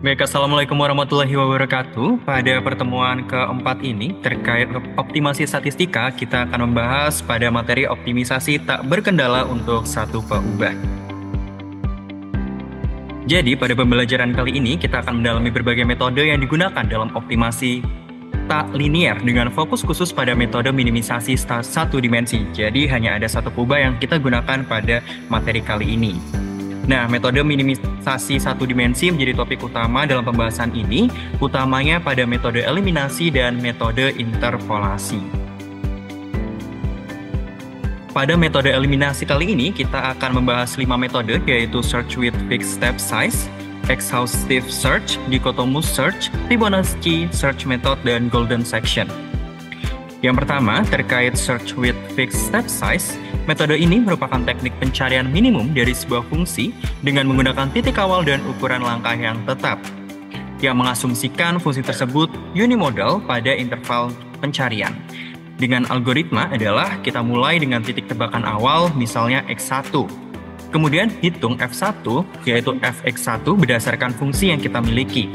Baik, Assalamualaikum warahmatullahi wabarakatuh. Pada pertemuan keempat ini terkait optimasi statistika, kita akan membahas pada materi optimisasi tak berkendala untuk satu peubah. Jadi, pada pembelajaran kali ini kita akan mendalami berbagai metode yang digunakan dalam optimasi tak linier dengan fokus khusus pada metode minimisasi satu dimensi. Jadi, hanya ada satu peubah yang kita gunakan pada materi kali ini. Nah, metode minimisasi satu dimensi menjadi topik utama dalam pembahasan ini, utamanya pada metode eliminasi dan metode interpolasi. Pada metode eliminasi kali ini, kita akan membahas 5 metode, yaitu search with fixed step size, exhaustive search, dichotomous search, Fibonacci search method, dan golden section. Yang pertama, terkait search with fixed step size, metode ini merupakan teknik pencarian minimum dari sebuah fungsi dengan menggunakan titik awal dan ukuran langkah yang tetap, yang mengasumsikan fungsi tersebut unimodal pada interval pencarian. Dengan algoritma adalah kita mulai dengan titik tebakan awal, misalnya X1. Kemudian hitung F1, yaitu Fx1 berdasarkan fungsi yang kita miliki.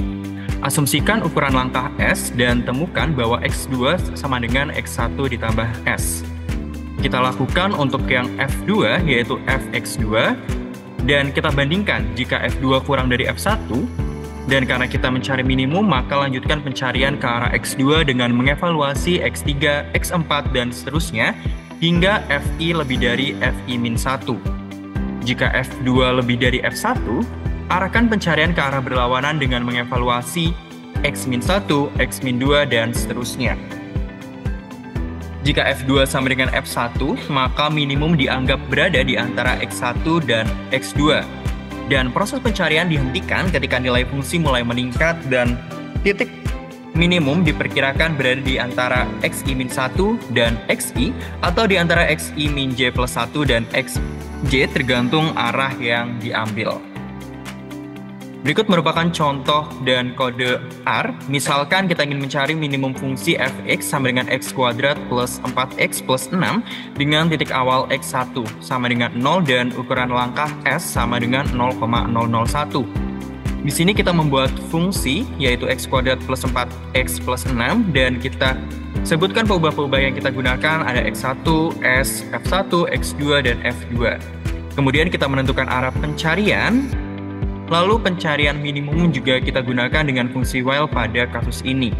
Asumsikan ukuran langkah S dan temukan bahwa X2 sama dengan X1 ditambah S. Kita lakukan untuk yang F2, yaitu Fx2, dan kita bandingkan jika F2 kurang dari F1, dan karena kita mencari minimum, maka lanjutkan pencarian ke arah X2 dengan mengevaluasi X3, X4, dan seterusnya, hingga Fi lebih dari Fi-1. Jika F2 lebih dari F1, arahkan pencarian ke arah berlawanan dengan mengevaluasi X-1, X-2, dan seterusnya. Jika F2 sama dengan F1, maka minimum dianggap berada di antara X1 dan X2. Dan proses pencarian dihentikan ketika nilai fungsi mulai meningkat dan titik minimum diperkirakan berada di antara Xi-1 dan Xi, atau di antara Xi-j plus 1 dan Xj tergantung arah yang diambil. Berikut merupakan contoh dan kode R. Misalkan kita ingin mencari minimum fungsi fx sama dengan x kuadrat plus 4x plus 6 dengan titik awal x1 sama dengan 0 dan ukuran langkah s sama dengan 0,001. Di sini kita membuat fungsi yaitu x kuadrat plus 4x plus 6 dan kita sebutkan peubah-peubah yang kita gunakan ada x1, s, f1, x2, dan f2. Kemudian kita menentukan arah pencarian. Lalu pencarian minimum juga kita gunakan dengan fungsi while pada kasus ini.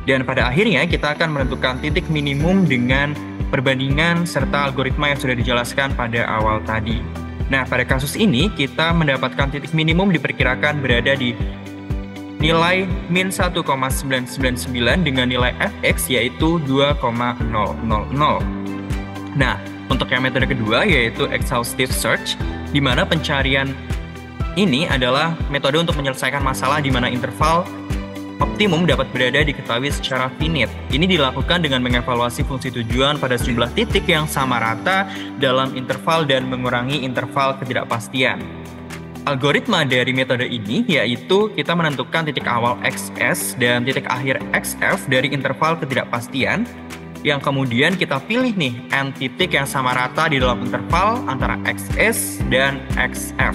Dan pada akhirnya kita akan menentukan titik minimum dengan perbandingan serta algoritma yang sudah dijelaskan pada awal tadi. Nah, pada kasus ini kita mendapatkan titik minimum diperkirakan berada di nilai min 1,999 dengan nilai fx yaitu 2,000. Nah, untuk yang metode kedua yaitu exhaustive search, di mana pencarian ini adalah metode untuk menyelesaikan masalah di mana interval optimum dapat berada diketahui secara finite. Ini dilakukan dengan mengevaluasi fungsi tujuan pada sejumlah titik yang sama rata dalam interval dan mengurangi interval ketidakpastian. Algoritma dari metode ini yaitu kita menentukan titik awal xs dan titik akhir xf dari interval ketidakpastian, yang kemudian kita pilih nih n titik yang sama rata di dalam interval antara xs dan xf.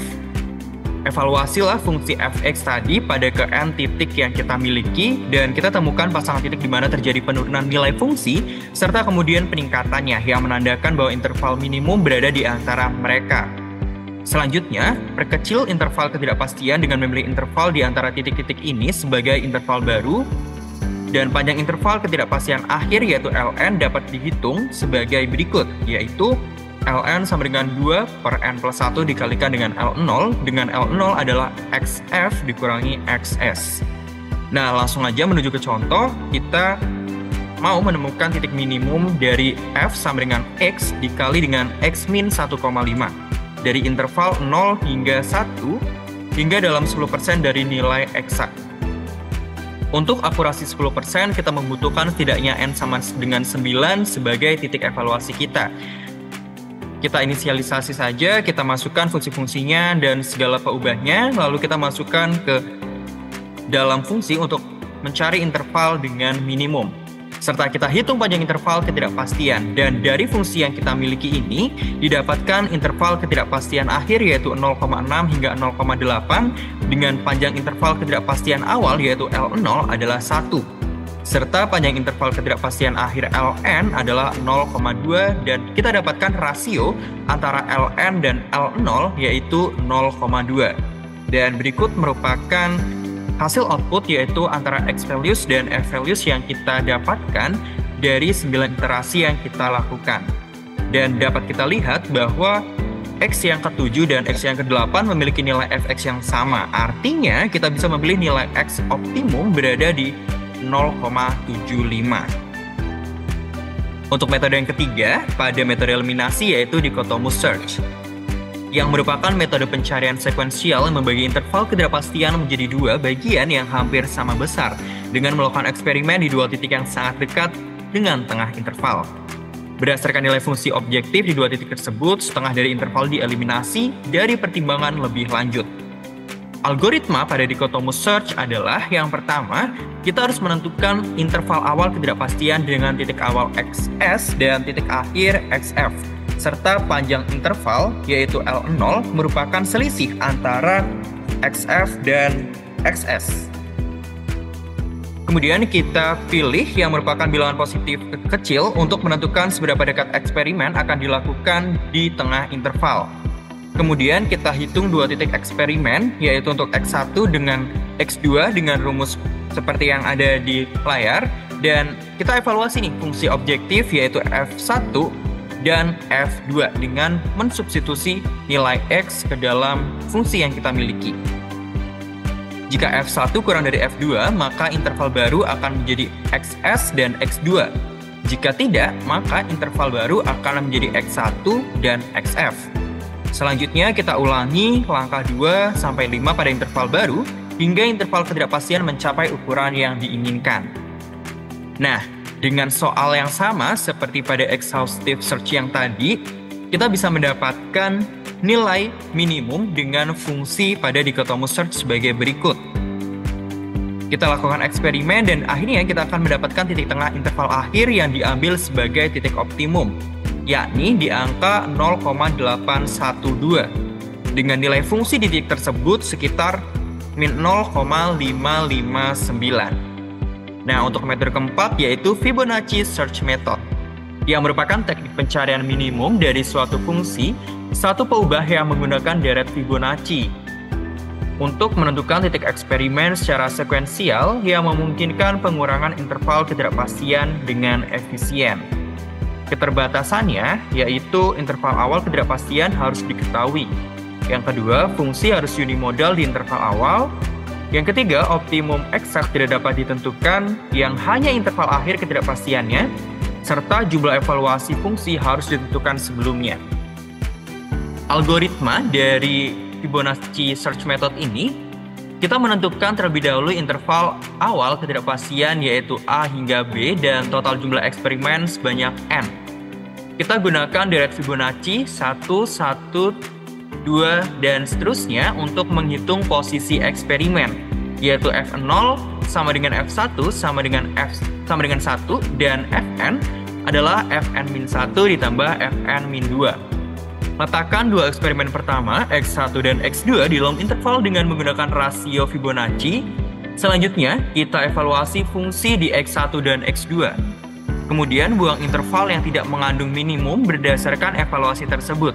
Evaluasilah fungsi fx tadi pada ke n titik yang kita miliki dan kita temukan pasangan titik di mana terjadi penurunan nilai fungsi serta kemudian peningkatannya yang menandakan bahwa interval minimum berada di antara mereka. Selanjutnya, perkecil interval ketidakpastian dengan memilih interval di antara titik-titik ini sebagai interval baru, dan panjang interval ketidakpastian akhir yaitu ln dapat dihitung sebagai berikut, yaitu ln sama dengan 2 per n plus 1 dikalikan dengan L0, dengan L0 adalah xf dikurangi xs. Nah, langsung aja menuju ke contoh, kita mau menemukan titik minimum dari f sama dengan x dikali dengan x min 1,5 dari interval 0 hingga 1 hingga dalam 10% dari nilai eksak. Untuk akurasi 10%, kita membutuhkan setidaknya n sama dengan 9 sebagai titik evaluasi kita. Kita inisialisasi saja, kita masukkan fungsi-fungsinya dan segala peubahnya, lalu kita masukkan ke dalam fungsi untuk mencari interval dengan minimum. serta kita hitung panjang interval ketidakpastian. Dan dari fungsi yang kita miliki ini, didapatkan interval ketidakpastian akhir yaitu 0,6 hingga 0,8 dengan panjang interval ketidakpastian awal yaitu L0 adalah 1. Serta panjang interval ketidakpastian akhir Ln adalah 0,2 dan kita dapatkan rasio antara Ln dan L0 yaitu 0,2. Dan berikut merupakan hasil output yaitu antara X values dan F values yang kita dapatkan dari 9 iterasi yang kita lakukan. Dan dapat kita lihat bahwa X yang ke-7 dan X yang ke-8 memiliki nilai Fx yang sama. Artinya kita bisa memilih nilai X optimum berada di 0,75. Untuk metode yang ketiga, pada metode eliminasi yaitu dichotomous search, yang merupakan metode pencarian sekuensial yang membagi interval ketidakpastian menjadi dua bagian yang hampir sama besar dengan melakukan eksperimen di dua titik yang sangat dekat dengan tengah interval. Berdasarkan nilai fungsi objektif di dua titik tersebut, setengah dari interval dieliminasi dari pertimbangan lebih lanjut. Algoritma pada dichotomous search adalah yang pertama, kita harus menentukan interval awal ketidakpastian dengan titik awal XS dan titik akhir XF. Serta panjang interval yaitu L0 merupakan selisih antara XF dan XS. Kemudian kita pilih yang merupakan bilangan positif kecil untuk menentukan seberapa dekat eksperimen akan dilakukan di tengah interval. Kemudian kita hitung dua titik eksperimen yaitu untuk X1 dengan X2 dengan rumus seperti yang ada di layar dan kita evaluasi nih fungsi objektif yaitu F1 dan F2 dengan mensubstitusi nilai X ke dalam fungsi yang kita miliki. Jika F1 kurang dari F2, maka interval baru akan menjadi XS dan X2. Jika tidak, maka interval baru akan menjadi X1 dan XF. Selanjutnya kita ulangi langkah 2 sampai 5 pada interval baru hingga interval ketidakpastian mencapai ukuran yang diinginkan. Nah, dengan soal yang sama seperti pada exhaustive search yang tadi, kita bisa mendapatkan nilai minimum dengan fungsi pada dichotomous search sebagai berikut. Kita lakukan eksperimen dan akhirnya kita akan mendapatkan titik tengah interval akhir yang diambil sebagai titik optimum, yakni di angka 0,812. Dengan nilai fungsi di titik tersebut sekitar min 0,559. Nah, untuk metode keempat yaitu Fibonacci Search Method, yang merupakan teknik pencarian minimum dari suatu fungsi, satu peubah yang menggunakan deret Fibonacci untuk menentukan titik eksperimen secara sekuensial yang memungkinkan pengurangan interval ketidakpastian dengan efisien. Keterbatasannya yaitu interval awal ketidakpastian harus diketahui. Yang kedua, fungsi harus unimodal di interval awal. Yang ketiga, optimum eksak tidak dapat ditentukan yang hanya interval akhir ketidakpastiannya, serta jumlah evaluasi fungsi harus ditentukan sebelumnya. Algoritma dari Fibonacci Search Method ini, kita menentukan terlebih dahulu interval awal ketidakpastian yaitu A hingga B dan total jumlah eksperimen sebanyak N. Kita gunakan deret Fibonacci 1, 1, 2, dan seterusnya untuk menghitung posisi eksperimen, yaitu F0 sama dengan F1 sama dengan 1 dan Fn adalah Fn-1 ditambah Fn-2. Letakkan dua eksperimen pertama, X1 dan X2 di dalam interval dengan menggunakan rasio Fibonacci. Selanjutnya, kita evaluasi fungsi di X1 dan X2. Kemudian buang interval yang tidak mengandung minimum berdasarkan evaluasi tersebut.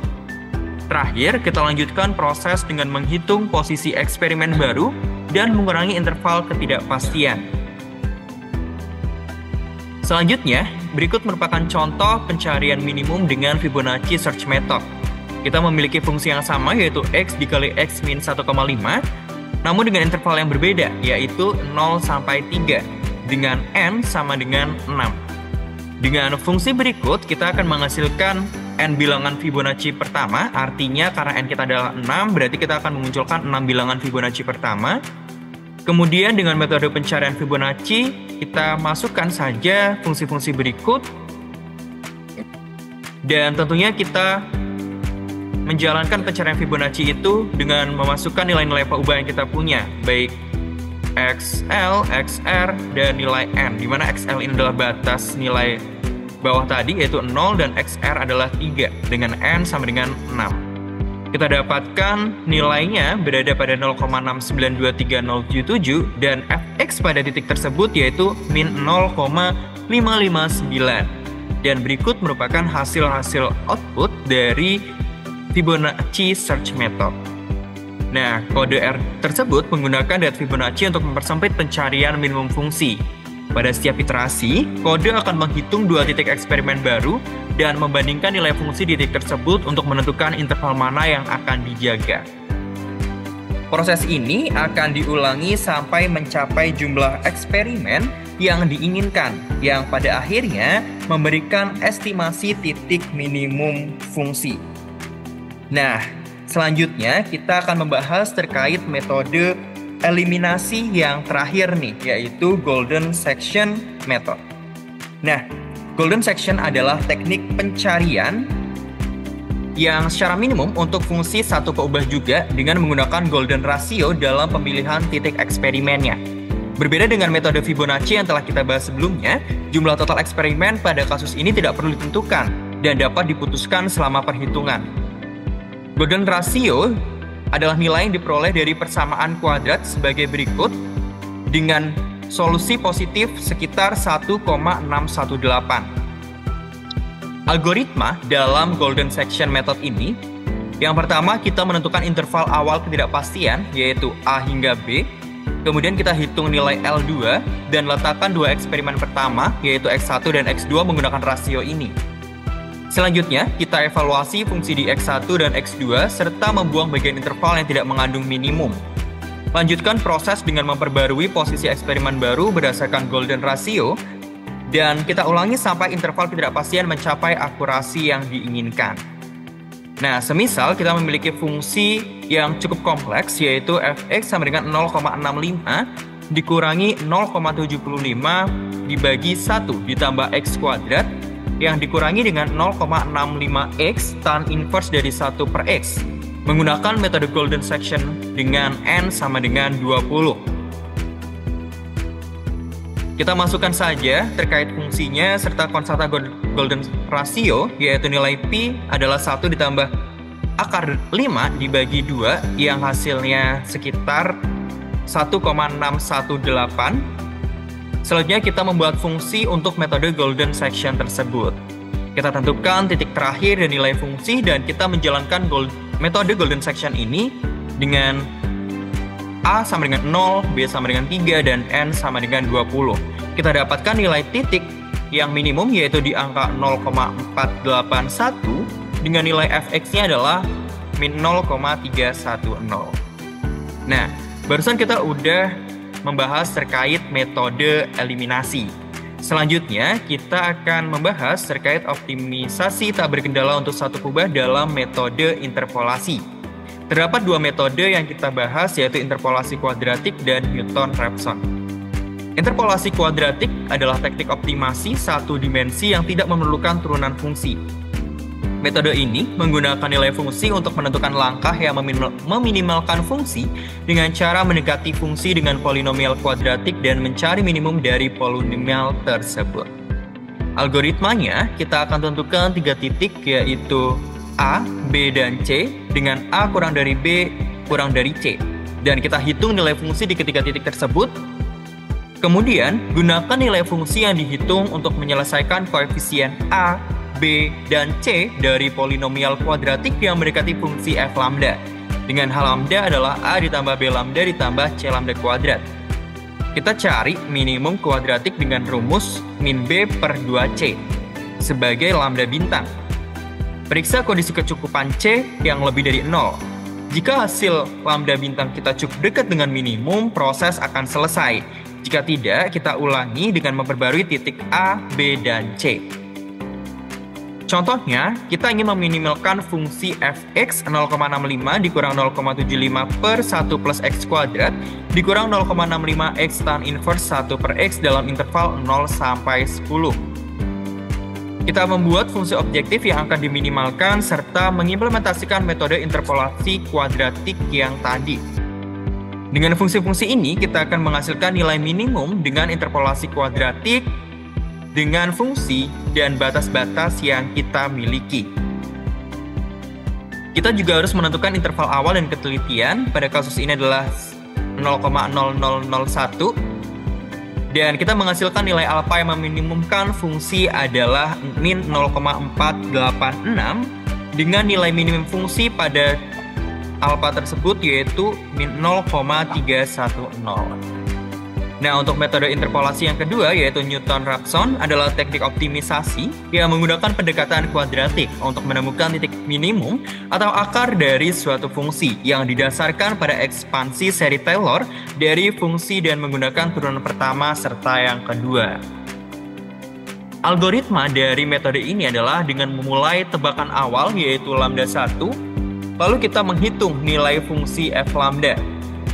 Terakhir, kita lanjutkan proses dengan menghitung posisi eksperimen baru dan mengurangi interval ketidakpastian. Selanjutnya, berikut merupakan contoh pencarian minimum dengan Fibonacci Search Method. Kita memiliki fungsi yang sama yaitu X dikali X min 1,5, namun dengan interval yang berbeda yaitu 0 sampai 3 dengan N sama dengan 6. Dengan fungsi berikut, kita akan menghasilkan N bilangan Fibonacci pertama, artinya karena N kita adalah 6, berarti kita akan memunculkan 6 bilangan Fibonacci pertama. Kemudian dengan metode pencarian Fibonacci, kita masukkan saja fungsi-fungsi berikut. Dan tentunya kita menjalankan pencarian Fibonacci itu dengan memasukkan nilai-nilai peubah yang kita punya, baik XL, XR, dan nilai N, di mana XL ini adalah batas nilai bawah tadi, yaitu 0, dan XR adalah 3, dengan N sama dengan 6. Kita dapatkan nilainya berada pada 0,69230077, dan Fx pada titik tersebut yaitu min 0,559. Dan berikut merupakan hasil-hasil output dari Fibonacci Search Method. Nah, kode R tersebut menggunakan data Fibonacci untuk mempersempit pencarian minimum fungsi. Pada setiap iterasi, kode akan menghitung dua titik eksperimen baru dan membandingkan nilai fungsi di titik tersebut untuk menentukan interval mana yang akan dijaga. Proses ini akan diulangi sampai mencapai jumlah eksperimen yang diinginkan, yang pada akhirnya memberikan estimasi titik minimum fungsi. Nah, selanjutnya kita akan membahas terkait metode eliminasi yang terakhir nih, yaitu Golden Section Method. Nah, Golden Section adalah teknik pencarian yang secara minimum untuk fungsi satu keubah juga dengan menggunakan Golden Ratio dalam pemilihan titik eksperimennya. Berbeda dengan metode Fibonacci yang telah kita bahas sebelumnya, jumlah total eksperimen pada kasus ini tidak perlu ditentukan dan dapat diputuskan selama perhitungan. Golden Ratio adalah nilai yang diperoleh dari persamaan kuadrat sebagai berikut dengan solusi positif sekitar 1,618. Algoritma dalam Golden Section Method ini, yang pertama kita menentukan interval awal ketidakpastian yaitu A hingga B, kemudian kita hitung nilai L2 dan letakkan dua eksperimen pertama yaitu X1 dan X2 menggunakan rasio ini. Selanjutnya, kita evaluasi fungsi di X1 dan X2 serta membuang bagian interval yang tidak mengandung minimum. Lanjutkan proses dengan memperbarui posisi eksperimen baru berdasarkan Golden Ratio dan kita ulangi sampai interval ketidakpastian mencapai akurasi yang diinginkan. Nah, semisal kita memiliki fungsi yang cukup kompleks yaitu fx sama dengan 0,65 dikurangi 0,75 dibagi 1 ditambah x kuadrat yang dikurangi dengan 0,65x tan inverse dari 1 per x menggunakan metode Golden Section dengan n sama dengan 20. Kita masukkan saja terkait fungsinya serta konstanta Golden Ratio, yaitu nilai Pi adalah 1 ditambah akar 5 dibagi 2, yang hasilnya sekitar 1,618. Selanjutnya kita membuat fungsi untuk metode Golden Section tersebut. Kita tentukan titik terakhir dan nilai fungsi, dan kita menjalankan metode Golden Section ini dengan A sama dengan 0, B sama dengan 3, dan N sama dengan 20. Kita dapatkan nilai titik yang minimum yaitu di angka 0,481 dengan nilai fx-nya adalah min 0,310. Nah, barusan kita udah membahas terkait metode eliminasi. Selanjutnya, kita akan membahas terkait optimisasi tak berkendala untuk satu kubah dalam metode interpolasi. Terdapat dua metode yang kita bahas yaitu interpolasi kuadratik dan Newton-Raphson. Interpolasi kuadratik adalah teknik optimasi satu dimensi yang tidak memerlukan turunan fungsi. Metode ini menggunakan nilai fungsi untuk menentukan langkah yang meminimalkan fungsi dengan cara mendekati fungsi dengan polinomial kuadratik dan mencari minimum dari polinomial tersebut. Algoritmanya kita akan tentukan 3 titik yaitu A, B, dan C dengan A kurang dari B kurang dari C. Dan kita hitung nilai fungsi di ketiga titik tersebut. Kemudian, gunakan nilai fungsi yang dihitung untuk menyelesaikan koefisien A, B, dan C dari polinomial kuadratik yang mendekati fungsi f lambda. Dengan H lambda adalah A ditambah B lambda ditambah C lambda kuadrat. Kita cari minimum kuadratik dengan rumus min B per 2C sebagai lambda bintang. Periksa kondisi kecukupan C yang lebih dari 0. Jika hasil lambda bintang kita cukup dekat dengan minimum, proses akan selesai. Jika tidak, kita ulangi dengan memperbarui titik A, B, dan C. Contohnya, kita ingin meminimalkan fungsi fx 0,65 dikurang 0,75 per 1 plus x kuadrat dikurang 0,65x tan inverse 1 per x dalam interval 0 sampai 10. Kita membuat fungsi objektif yang akan diminimalkan serta mengimplementasikan metode interpolasi kuadratik yang tadi. Dengan fungsi-fungsi ini, kita akan menghasilkan nilai minimum dengan interpolasi kuadratik, dengan fungsi dan batas-batas yang kita miliki. Kita juga harus menentukan interval awal dan ketelitian, pada kasus ini adalah 0,0001, dan kita menghasilkan nilai alfa yang meminimumkan fungsi adalah min 0,486, dengan nilai minimum fungsi pada alfa tersebut yaitu min 0,310. Nah, untuk metode interpolasi yang kedua yaitu Newton-Raphson adalah teknik optimisasi yang menggunakan pendekatan kuadratik untuk menemukan titik minimum atau akar dari suatu fungsi yang didasarkan pada ekspansi seri Taylor dari fungsi dan menggunakan turunan pertama serta yang kedua. Algoritma dari metode ini adalah dengan memulai tebakan awal yaitu lambda 1, lalu kita menghitung nilai fungsi f lambda,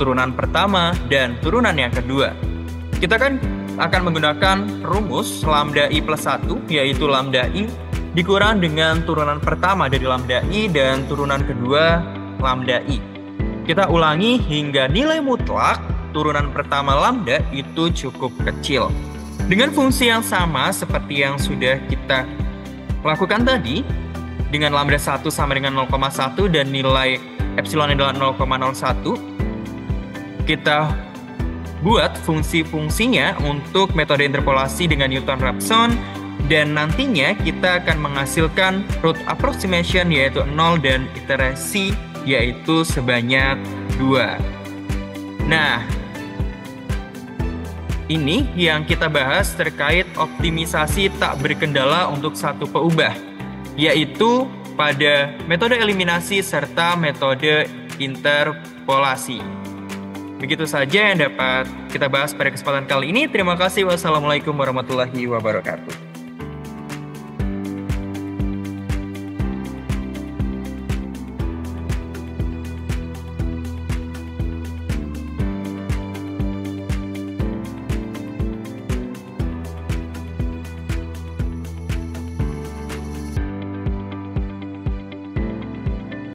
turunan pertama dan turunan yang kedua. Kita akan menggunakan rumus lambda i plus 1, yaitu lambda i dikurang dengan turunan pertama dari lambda i dan turunan kedua lambda i. Kita ulangi hingga nilai mutlak turunan pertama lambda itu cukup kecil. Dengan fungsi yang sama seperti yang sudah kita lakukan tadi, dengan lambda 1 sama dengan 0,1 dan nilai epsilon adalah 0,01, kita buat fungsi-fungsinya untuk metode interpolasi dengan Newton-Raphson, dan nantinya kita akan menghasilkan root approximation yaitu 0 dan iterasi yaitu sebanyak 2. Nah, ini yang kita bahas terkait optimisasi tak berkendala untuk satu peubah, yaitu pada metode eliminasi serta metode interpolasi. Begitu saja yang dapat kita bahas pada kesempatan kali ini. Terima kasih. Wassalamualaikum warahmatullahi wabarakatuh.